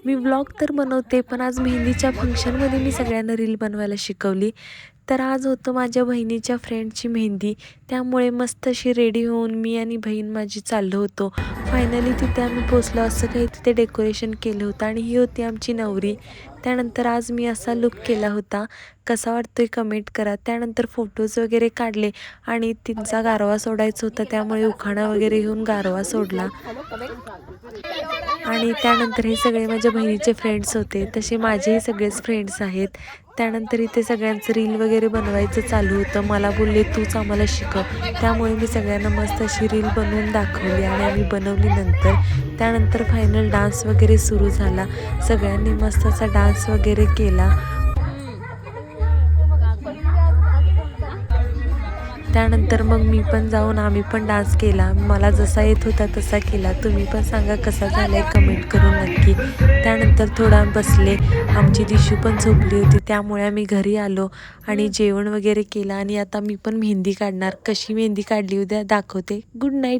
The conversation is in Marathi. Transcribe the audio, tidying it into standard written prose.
मी व्लॉग तर बनवते, पण आज मेहंदीच्या फंक्शनमध्ये मी सगळ्यांना रील बनवायला शिकवली. तर आज होतं माझ्या बहिणीच्या फ्रेंडची मेहंदी, त्यामुळे मस्त अशी रेडी होऊन मी आणि बहीण माझी चाललो होतो. फायनली तिथे आम्ही पोचलो. असं काही तिथे डेकोरेशन केलं होतं आणि ही होती आमची नवरी. त्यानंतर आज मी असा लूक केला होता. कसा वाटतोय कमेंट करा. त्यानंतर फोटोज वगैरे काढले आणि तिचा गारवा सोडायचा होता, त्यामुळे उखाणा वगैरे घेऊन गारवा सोडला. आणि त्यानंतर हे सगळे माझ्या बहिणीचे फ्रेंड्स होते, तसे माझेही सगळेच फ्रेंड्स आहेत. त्यानंतर इथे सगळ्यांचं रील वगैरे बनवायचं चालू होतं. मला बोलले तूच आम्हाला शिकव, त्यामुळे मी सगळ्यांना मस्त अशी रील बनवून दाखवली आणि आम्ही बनवली नंतर. त्यानंतर फायनल डान्स वगैरे सुरू झाला. सगळ्यांनी मस्त असा डान्स वगैरे केला. त्यानंतर मग मी पण जाऊन आम्ही पण डान्स केला. मला जसा येत होता तसा केला. तुम्ही पण सांगा कसा झालाय कमेंट करून नक्की. त्यानंतर थोडा बसले. आमची दिशू पण झोपली होती, त्यामुळे आम्ही घरी आलो आणि जेवण वगैरे केलं आणि आता मी पण मेहंदी काढणार. कशी मेहंदी काढली उद्या दाखवते. Good night.